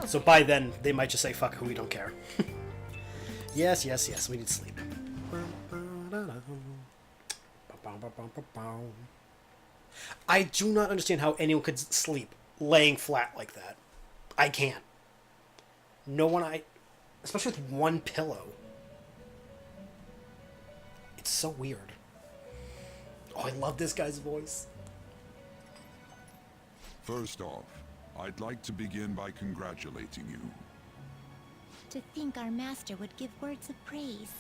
So by then, they might just say, fuck who, we don't care. Yes, yes, yes, we need sleep. I do not understand how anyone could sleep laying flat like that. I can't. No one, especially with one pillow. It's so weird. Oh, I love this guy's voice. First off, I'd like to begin by congratulating you. To think our master would give words of praise.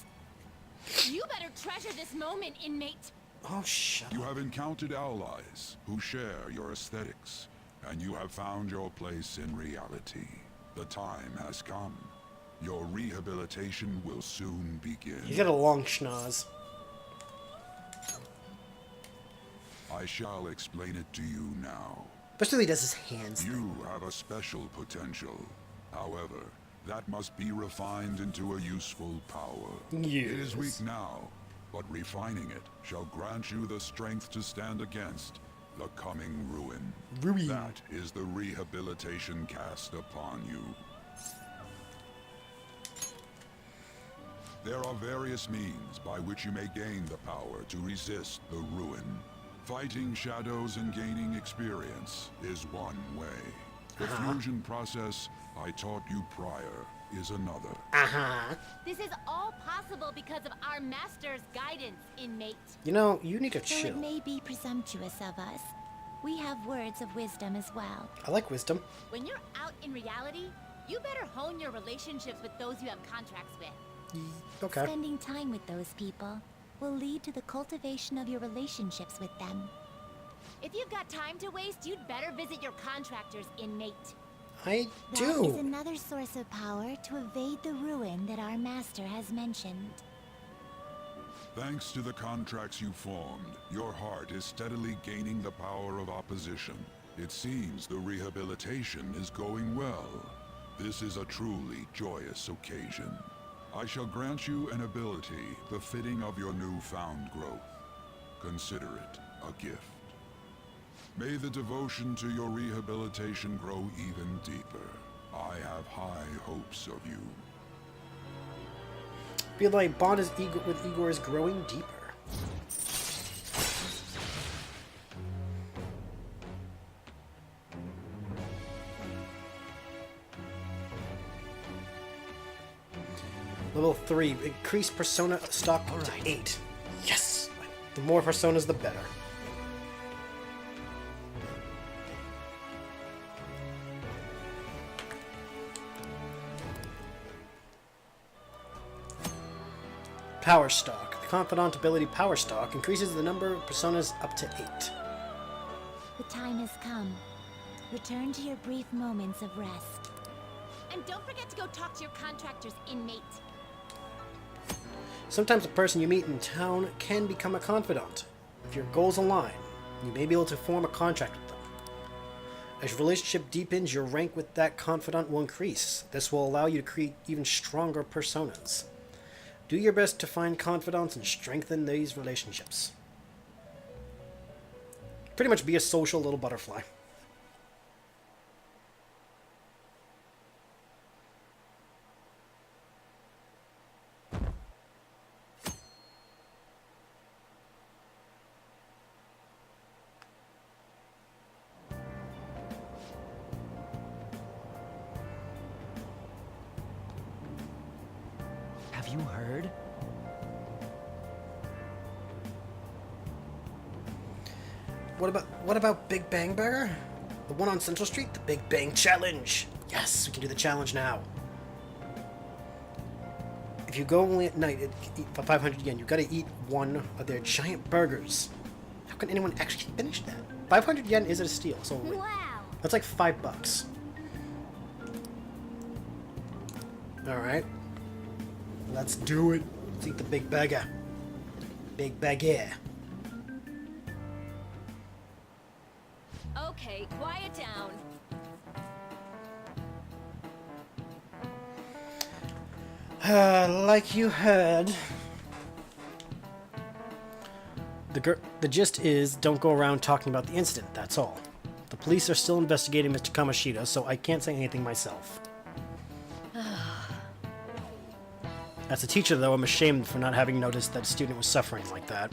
You better treasure this moment, inmate. Oh, shut You up. have encountered allies who share your aesthetics, and you have found your place in reality. The time has come. Your rehabilitation will soon begin. He's got a long schnoz. I shall explain it to you now. Especially he does his hands. You have a special potential. However, that must be refined into a useful power. Yes. It is weak now, but refining it shall grant you the strength to stand against the coming ruin. Ruin. That is the rehabilitation cast upon you. There are various means by which you may gain the power to resist the ruin. Fighting shadows and gaining experience is one way. The fusion process I taught you prior is another. This is all possible because of our master's guidance, inmate. You know, you need to Though chill. it may be presumptuous of us, we have words of wisdom as well. I like wisdom. When you're out in reality, you better hone your relationships with those you have contracts with. Okay. Spending time with those people will lead to the cultivation of your relationships with them. If you've got time to waste, you'd better visit your contractors, inmate. I That is do. another source of power to evade the ruin that our master has mentioned. Thanks to the contracts you formed, your heart is steadily gaining the power of opposition. It seems the rehabilitation is going well. This is a truly joyous occasion. I shall grant you an ability befitting of your newfound growth. Consider it a gift. May the devotion to your rehabilitation grow even deeper. I have high hopes of you. Feel like bond is with Igor is growing deeper. Level 3, increase persona stock to 8. Yes! The more personas, the better. Power stock. The confidant ability power stock increases the number of personas up to 8. The time has come. Return to your brief moments of rest. And don't forget to go talk to your contractors, inmate. Sometimes a person you meet in town can become a confidant. If your goals align, you may be able to form a contract with them. As your relationship deepens, your rank with that confidant will increase. This will allow you to create even stronger personas. Do your best to find confidants and strengthen these relationships. Pretty much be a social little butterfly. Have you heard? What about Big Bang Burger? The one on Central Street? The Big Bang Challenge! Yes, we can do the challenge now. If you go only at night for 500 yen, you gotta eat one of their giant burgers. How can anyone actually finish that? 500 yen is a steal, so Wow. that's like $5. Alright. Let's do it. Let's eat the Big Burger. Big Burger. Okay, quiet down. Like you heard. The gist is, don't go around talking about the incident, that's all. The police are still investigating Mr. Kamashita, so I can't say anything myself. As a teacher, though, I'm ashamed for not having noticed that a student was suffering like that.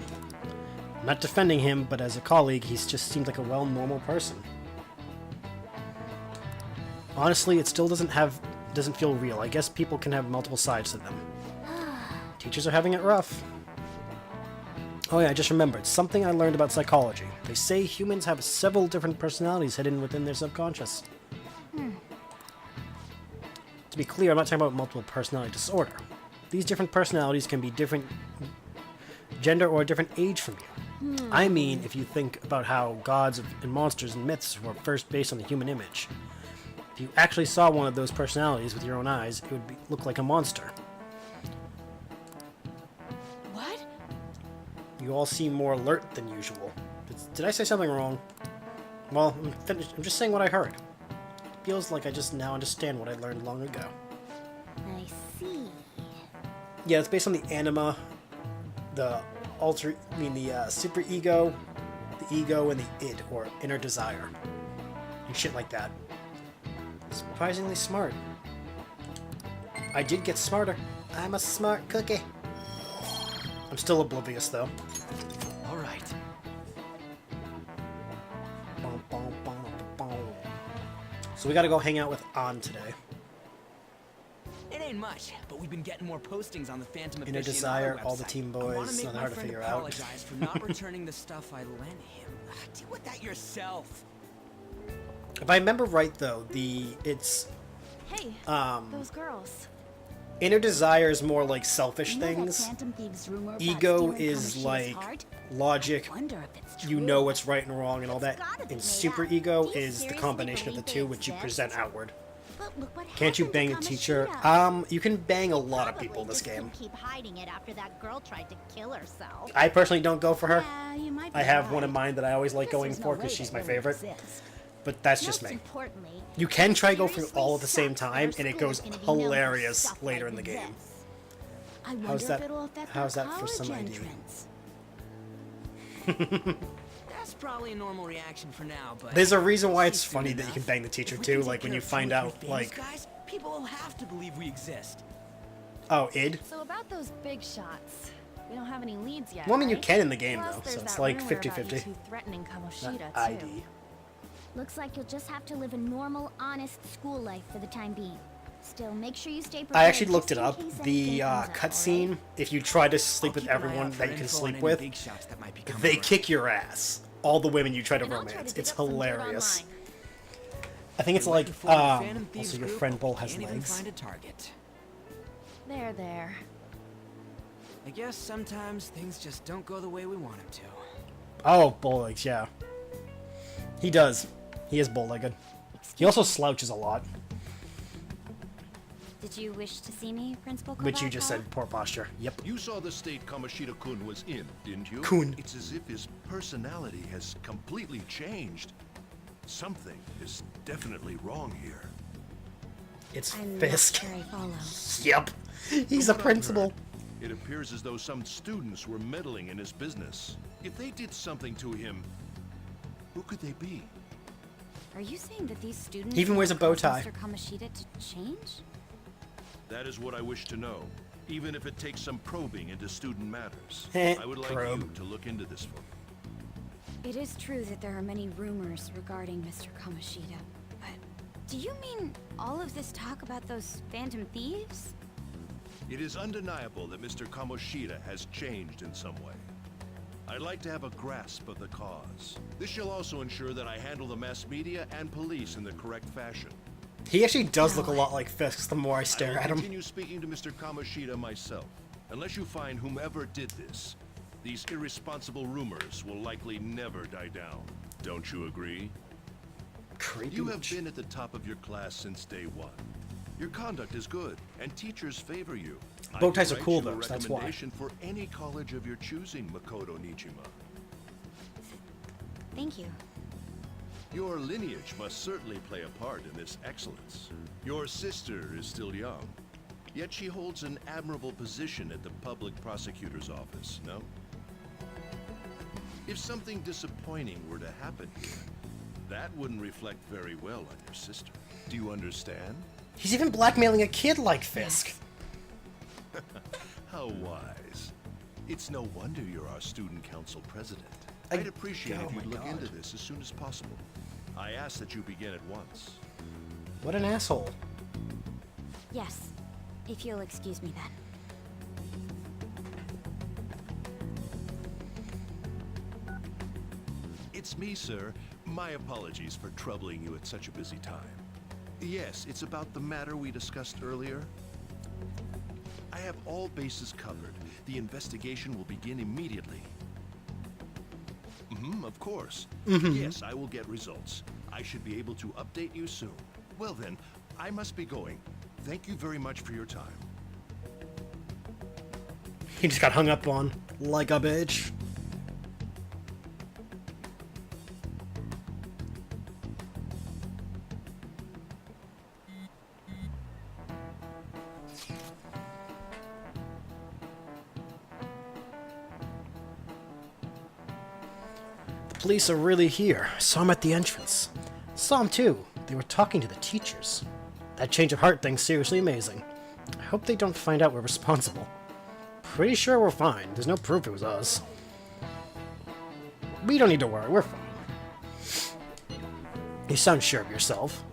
I'm not defending him, but as a colleague, he just seemed like a normal person. Honestly, it still doesn't feel real. I guess people can have multiple sides to them. Teachers are having it rough. Oh yeah, I just remembered. Something I learned about psychology. They say humans have several different personalities hidden within their subconscious. To be clear, I'm not talking about multiple personality disorder. These different personalities can be different gender or a different age from you. I mean, if you think about how gods and monsters and myths were first based on the human image. If you actually saw one of those personalities with your own eyes, it would look like a monster. What? You all seem more alert than usual. Did I say something wrong? Well, I'm finished. I'm just saying what I heard. It feels like I just now understand what I learned long ago. I see. Yeah, it's based on the anima, the super ego, the ego, and the id, or inner desire, and shit like that. Surprisingly smart. I did get smarter. I'm a smart cookie. I'm still oblivious, though. All right. So we gotta go hang out with An today. It ain't much, but we've been getting more postings on the Phantom Inner Aficionado Desire, website. all the Team I wanna Boys, make not my hard to friend figure out. apologize for not returning the stuff I lent him. Deal with that yourself. If I remember right, though, it's Hey, those girls. Inner Desire is more like selfish You know that things. Phantom Thieves rumor about Ego stealing is Kamoshida's like heart? logic. Wonder if it's You true. know what's right and wrong and all that. gotta be And made super up. ego Do you is the seriously combination of the believe two, they which you exist? present outward. But look what Can't you happened bang a to teacher? Kamoshida. You can bang a lot of Probably people in this just game. couldn't keep hiding it after that girl tried to kill herself. I personally don't go for her. Yeah, you might be I have right. one in mind that I always like Guess going there's no for way because she's that my really favorite. exists. But that's just Most me. importantly, You can try to go for seriously all at the same sucks that our time, and it school is goes gonna be known for hilarious stuff later like in the game. this. I wonder How's that- if it'll affect how's our that for some college idea? entrance. That's probably a normal reaction for now, but There's a reason why it's soon funny that you enough, can bang the teacher if we too, can like take when care you of find 2 or out, 3 like, famous guys, people will have to believe we exist. oh, id? So about those big shots, we don't have any leads yet. Well, I mean, you right? can in the game, Plus, though, there's so it's that like rumor 50-50. about you two threatening Kamoshida Not too. ID. Looks like you'll just have to live a normal, honest school life for the time being. Still, make sure you stay prepared. I actually looked it just up. in case The anything comes up, cutscene, alright? if you try to sleep I'll with keep an eye everyone out for that you can info on sleep any with, big shots that might be coming they around. kick your ass. All the women you try to And I'll try to romance. dig It's up some dirt hilarious. online. I think it's You're like, looking for the Phantom Thieves also your group, friend but Bull we has can't even legs. find a target. There. I guess sometimes things just don't go the way we want them to. Oh, bull legs, yeah. He does. He is bull-legged. He also slouches a lot, Did you wish to see me, Principal Kovacs? which you just said, poor posture. Yep. You saw the state Kamoshida-kun was in, didn't you? Kun. It's as if his personality has completely changed. Something is definitely wrong here. It's I'm Fisk. not sure I follow. Yep. He's a principal. It appears as though some students were meddling in his business. If they did something to him, who could they be? Are you saying that these students He even wears a bow want tie. Mr. Kamoshida to change? That is what I wish to know, even if it takes some probing into student matters. Heh, I would like probe. you to look into this for me. It is true that there are many rumors regarding Mr. Kamoshida, but do you mean all of this talk about those phantom thieves? It is undeniable that Mr. Kamoshida has changed in some way. I'd like to have a grasp of the cause. This shall also ensure that I handle the mass media and police in the correct fashion. He actually does look a lot like Fisk the more I stare I will at him. continue speaking to Mr. Kamoshida myself. Unless you find whomever did this, these irresponsible rumors will likely never die down. Don't you agree? Creepy. You have been at the top of your class since day one. Your conduct is good, and teachers favor you. Bow I ties are can cool, write you though, a so that's why. recommendation for any college of your choosing, Makoto Nijima. Thank you. Your lineage must certainly play a part in this excellence. Your sister is still young, yet she holds an admirable position at the public prosecutor's office, no? If something disappointing were to happen here, that wouldn't reflect very well on your sister. Do you understand? He's even blackmailing a kid like Fisk. How wise. It's no wonder you're our student council president. I- I'd appreciate oh if my you'd look God. into this as soon as possible. I ask that you begin at once. What an asshole. Yes, if you'll excuse me then. It's me, sir. My apologies for troubling you at such a busy time. Yes, it's about the matter we discussed earlier. I have all bases covered. The investigation will begin immediately. Of course. Yes, I will get results. I should be able to update you soon. Well then, I must be going. Thank you very much for your time. He just got hung up on like a bitch. The police are really here. I saw them at the entrance. Saw them too. They were talking to the teachers. That change of heart thing's seriously amazing. I hope they don't find out we're responsible. Pretty sure we're fine. There's no proof it was us. We don't need to worry. We're fine. You sound sure of yourself.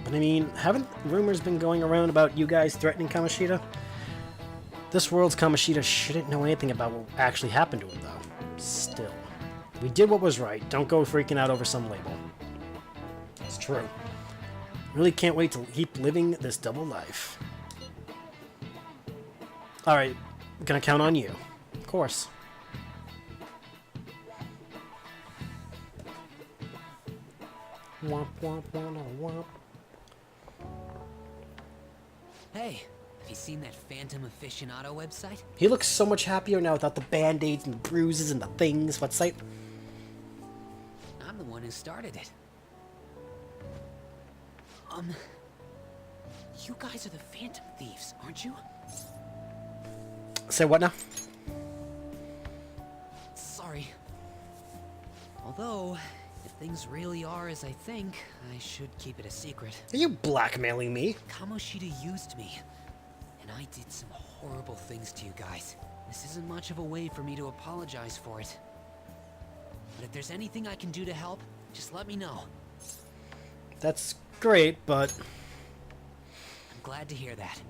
But I mean, haven't rumors been going around about you guys threatening Kamoshida? This world's Kamoshida shouldn't know anything about what actually happened to him, though. Still. We did what was right. Don't go freaking out over some label. It's true. Really can't wait to keep living this double life. Alright, gonna count on you. Of course. Womp womp womp womp. Hey, have you seen that Phantom Aficionado website? He looks so much happier now without the band-aids and the bruises and the things. What site? I'm the one who started it. You guys are the Phantom Thieves, aren't you? Say what now? Sorry. Although, if things really are as I think, I should keep it a secret. Are you blackmailing me? Kamoshida used me, and I did some horrible things to you guys. This isn't much of a way for me to apologize for it. But if there's anything I can do to help, just let me know. That's great, but... I'm glad to hear that.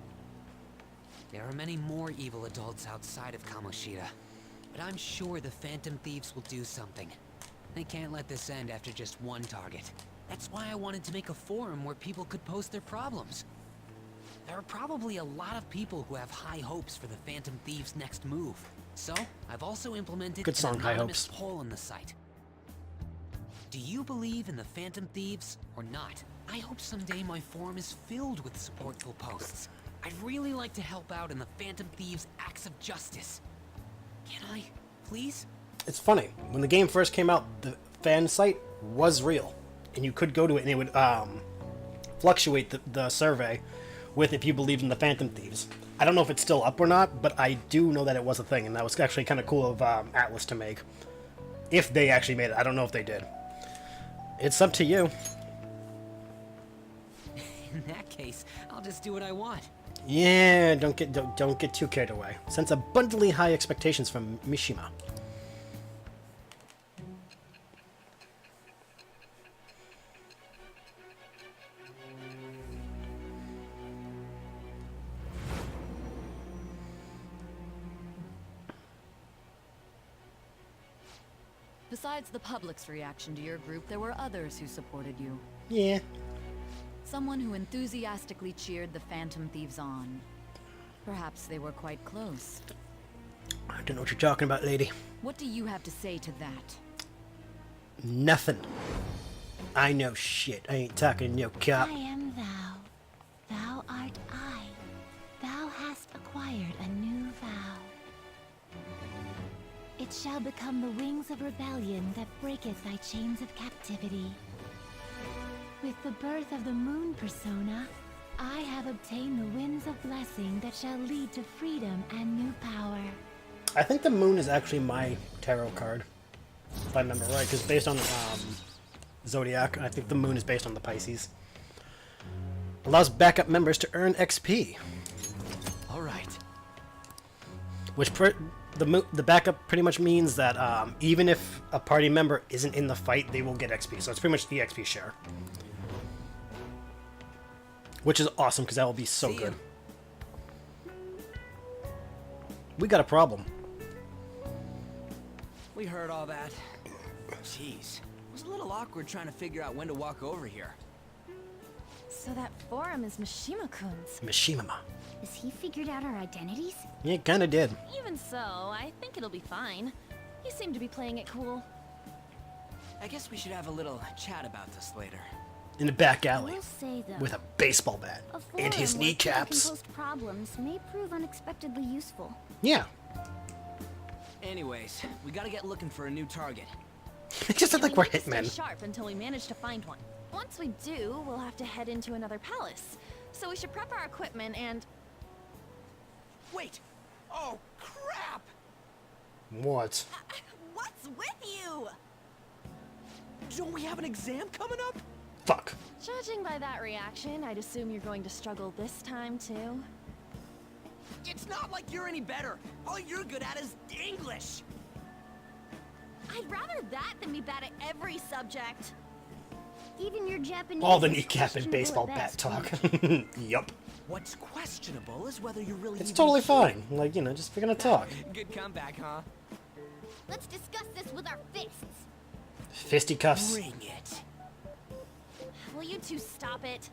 There are many more evil adults outside of Kamoshida, but I'm sure the Phantom Thieves will do something. They can't let this end after just one target. That's why I wanted to make a forum where people could post their problems. There are probably a lot of people who have high hopes for the Phantom Thieves' next move. So, I've also implemented Good song, an High anonymous Hopes. poll on the site. Do you believe in the Phantom Thieves or not? I hope someday my forum is filled with supportful posts. I'd really like to help out in the Phantom Thieves' acts of justice. Can I, please? It's funny. When the game first came out, the fan site was real. And you could go to it and it would fluctuate the survey with if you believed in the Phantom Thieves. I don't know if it's still up or not, but I do know that it was a thing, and that was actually kind of cool of Atlus to make. If they actually made it. I don't know if they did. It's up to you. In that case, I'll just do what I want. Yeah, don't get too carried away. Sense abundantly high expectations from Mishima. Besides the public's reaction to your group, there were others who supported you. Yeah. Someone who enthusiastically cheered the Phantom Thieves on. Perhaps they were quite close. I don't know what you're talking about, lady. What do you have to say to that? Nothing. I know shit. I ain't talking to no cop. I am thou. Thou art I. Thou hast acquired a new vow. It shall become the wings of rebellion that breaketh thy chains of captivity. With the birth of the moon persona, I have obtained the winds of blessing that shall lead to freedom and new power. I think the moon is actually my tarot card, if I remember right, because based on Zodiac, I think the moon is based on the Pisces. Allows backup members to earn XP. All right. Which the backup pretty much means that even if a party member isn't in the fight, they will get XP. So it's pretty much the XP share. Which is awesome, because that will be so good. We got a problem. We heard all that. Jeez. It was a little awkward trying to figure out when to walk over here. So that forum is Mishima-kun's. Mishima. Has he figured out our identities? Yeah, kinda did. Even so, I think it'll be fine. He seemed to be playing it cool. I guess we should have a little chat about this later. In the back I alley. will say though, With a baseball bat. a forum And his where people can kneecaps. post problems may prove unexpectedly useful. Yeah. Anyways, we gotta get looking for a new target. It just sounds like We we're need to stay hitmen. sharp until we manage to find one. Once we do, we'll have to head into another palace. So we should prep our equipment and... Wait! Oh, crap! What? What's with you? Don't we have an exam coming up? Fuck. Judging by that reaction, I'd assume you're going to struggle this time too. It's not like you're any better. All you're good at is English. I'd rather that than be bad at every subject. Even your Japanese. All the is kneecap and questionable baseball at bat best. talk. Yup. What's questionable is whether you're really It's even totally here. fine. Like, you know, just we're gonna talk. Good comeback, huh? Let's discuss this with our fists. Fisticuffs. Bring it. Will you two stop it?